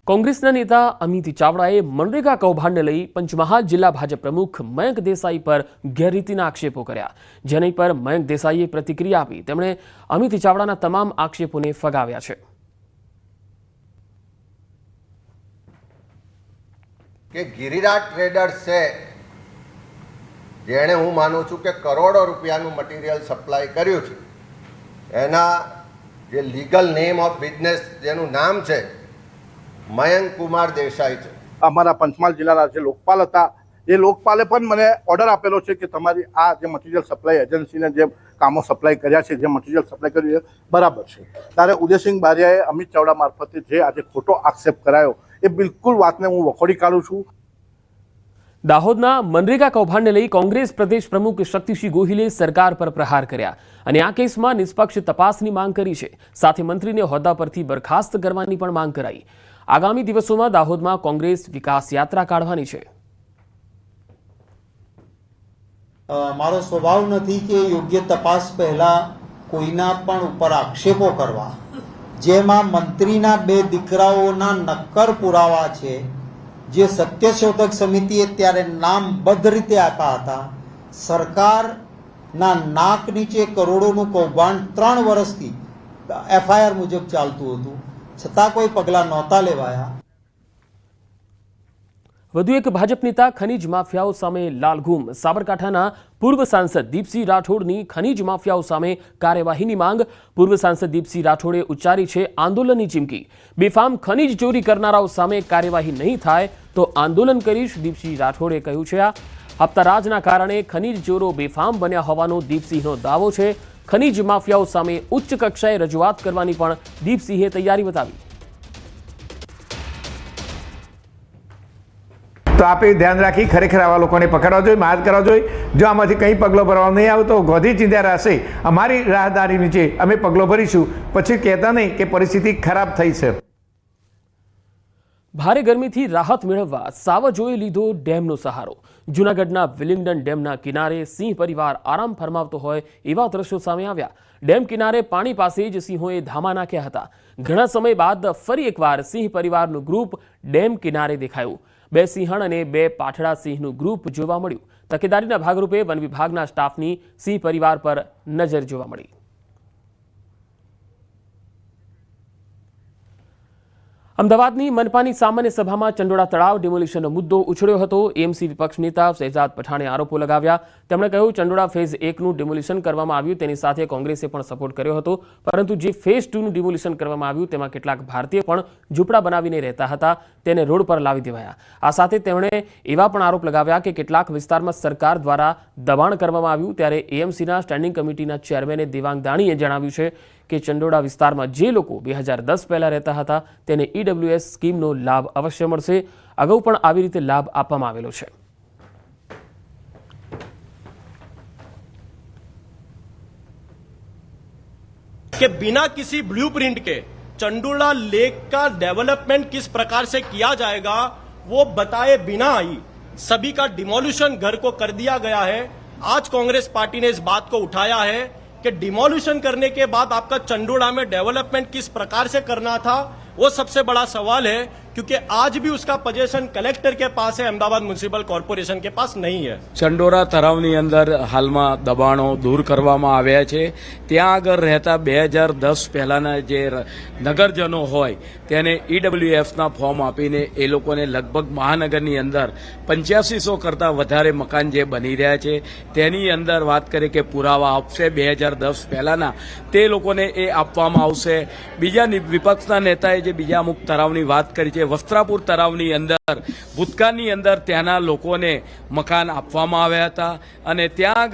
કોંગ્રેસના નેતા અમિત ચાવડાએ મનરેગા કૌભાંડને લઈ પંચમહાલ જિલ્લા ભાજપ પ્રમુખ મયંક દેસાઈ પર ગેરરીતિના આક્ષેપો કર્યા, જેની પર મયંક દેસાઈએ પ્રતિક્રિયા આપી તેમણે અમિત ચાવડાના તમામ આક્ષેપોને ફગાવ્યા છે. કે ગિરિરાજ ટ્રેડર્સ છે જેણે હું માનું છું કે કરોડો રૂપિયાનું મટીરિયલ સપ્લાય કર્યું છે, એના જે લીગલ નેમ ઓફ બિઝનેસ જેનું નામ છે મયંક કુમાર દેસાઈ છે. અમારા પંચમહાલ જિલ્લાના જે લોકપાલ હતા એ લોકપાલે પણ મને ઓર્ડર આપેલો છે કે તમારી આ જે મટીરિયલ સપ્લાય એજન્સીને જે કામો સપ્લાય કર્યા છે, જે મટીરિયલ સપ્લાય કર્યું એ બરાબર છે. ત્યારે ઉદયસિંહ બારિયાએ અમિત ચાવડા મારફતે જે આજે ખોટો આક્ષેપ કરાયો એ બિલકુલ વાતને હું વખોડી કાઢું છું. દાહોદના મનરેગા કૌભાંડને લઈ કોંગ્રેસ પ્રદેશ પ્રમુખ શક્તિસિંહ ગોહિલે સરકાર પર પ્રહાર કર્યા અને આ કેસમાં નિષ્પક્ષ તપાસની માંગ કરી છે. સાથે મંત્રીને હોદ્દા પરથી બરખાસ્ત કરવાની પણ માંગ કરાઈ. આગામી દિવસોમાં દાહોદમાં કોંગ્રેસ વિકાસ યાત્રા કાઢવાની છે. મારો સ્વભાવ નથી કે યોગ્ય તપાસ પહેલા કોઈના પણ ઉપર આક્ષેપો કરવા. જેમાં મંત્રીના 2 દીકરાઓના નક્કર પુરાવા છે, જે સત્યશોધક સમિતિએ ત્યારે નામબદ્ધ રીતે આપ્યા હતા. સરકારના નાક નીચે કરોડોનું કૌભાંડ 3 વર્ષથી FIR મુજબ ચાલતું હતું, છતાં કોઈ પગલાં નહોતા લેવાયા. વધુ એક ભાજપ નેતા ખનીજ માફિયાઓ સામે લાલઘૂમ. સાબરકાંઠાના પૂર્વ સાંસદ દીપસિંહ રાઠોડની ખનીજ માફિયાઓ સામે કાર્યવાહીની માંગ. પૂર્વ સાંસદ દીપસિંહ રાઠોડે ઉચ્ચારી છે આંદોલનની ચીમકી. બેફામ ખનીજ ચોરી કરનારાઓ સામે કાર્યવાહી નહીં થાય તો આંદોલન કરીશ, દીપસિંહ રાઠોડે કહ્યું છે. આ હપ્તારાજના કારણે ખનીજ ચોરો બેફામ બન્યા હોવાનો દીપસિંહનો દાવો છે. ખનીજ માફિયાઓ સામે ઉચ્ચ કક્ષાએ રજૂઆત કરવાની પણ દીપસિંહે તૈયારી બતાવી. તો આપે ધ્યાન રાખી ખરેખર આવા લોકોને પકડવા જોઈએ, માર કરવા જોઈએ. જો આમાંથી કંઈ પગલો ભરવા નહીં આવે તો ગોધી ચિંધ્યા રહેશે. અમારી રાહદારી નીચે અમે પગલો ભરીશું, પછી કહેતા નહીં કે પરિસ્થિતિ ખરાબ થઈ છે. ભારે ગરમીથી રાહત મેળવવા સાવજોએ લીધો ડેમનો સહારો. જૂનાગઢના વિલિંગડન ડેમના કિનારે સિંહ પરિવાર આરામ ફરમાવતો હોય એવા દ્રશ્યો સામે આવ્યા. ડેમ કિનારે પાણી પાસે જ સિંહોએ ધામા નાખ્યા હતા. ઘણા સમય બાદ ફરી એકવાર સિંહ પરિવારનું ગ્રુપ ડેમ કિનારે દેખાયું. 2 સિંહણ અને 2 પાઠડા સિંહનું ગ્રુપ જોવા મળ્યું. તકેદારીના ભાગરૂપે વન વિભાગના સ્ટાફની સિંહ પરિવાર પર નજર જોવા મળી. અમદાવાદની મનપાની સામાન્ય સભામાં ચંડોળા તળાવ ડિમોલિશનનો મુદ્દો ઉછળ્યો હતો. એએમસી વિપક્ષ નેતા શહેજાદ પઠાણે આરોપો લગાવ્યા. તેમણે કહ્યું ચંડોળા ફેઝ 1નું ડિમોલિશન કરવામાં આવ્યું, તેની સાથે કોંગ્રેસે પણ સપોર્ટ કર્યો હતો, પરંતુ જે ફેઝ 2નું ડિમોલિશન કરવામાં આવ્યું તેમાં કેટલાક ભારતીય પણ ઝૂંપડા બનાવીને રહેતા હતા, તેને રોડ પર લાવી દેવાયા. આ સાથે તેમણે એવા પણ આરોપ લગાવ્યા કે કેટલાક વિસ્તારમાં સરકાર દ્વારા દબાણ કરવામાં આવ્યું. ત્યારે એએમસીના સ્ટેન્ડિંગ કમિટીના ચેરમેને દેવાંગ દાણીએ જણાવ્યું છે કે ચંડોળા વિસ્તારમાં જે લોકો 2010 પહેલા રહેતા હતા તેને EWS સ્કીમનો લાભ અવશ્ય મળશે. અગાઉ પણ આવી રીતે લાભ આપવામાં આવેલો છે. कि बिना किसी ब्लूप्रिंट के चंडोला लेक का डेवलपमेंट किस प्रकार से किया जाएगा वो बताए बिना ही सभी का डिमोल्यूशन घर को कर दिया गया है. आज कांग्रेस पार्टी ने इस बात को उठाया है कि डिमोल्यूशन करने के बाद आपका चंडोला में डेवलपमेंट किस प्रकार से करना था, वो सबसे बड़ा सवाल है, क्योंकि आज भी उसका पोजीशन कलेक्टर के पास है, अहमदाबाद म्युनिसिपल कॉर्पोरेशन के पास नहीं है. ચંડોળા તળાવની અંદર હાલમાં દબાણો દૂર કરવામાં આવ્યા છે. ત્યાં આગળ રહેતા 2010 પહેલાના જે નગરજનો હોય તેને EWFના ફોર્મ આપીને એ લોકોને લગભગ મહાનગરની અંદર 8500 કરતાં વધારે મકાન જે બની રહ્યા છે તેની અંદર વાત કરીએ કે પુરાવા આપશે 2010 પહેલાના, તે લોકોને એ આપવામાં આવશે. બીજા વિપક્ષના નેતાએ જે બીજા અમુક તળાવની વાત કરી છે, વસ્ત્રાપુર તળાવની અંદર ભૂતકાળની અંદર ત્યાંના લોકોને મકાન આપવામાં આવ્યા હતા અને ત્યાં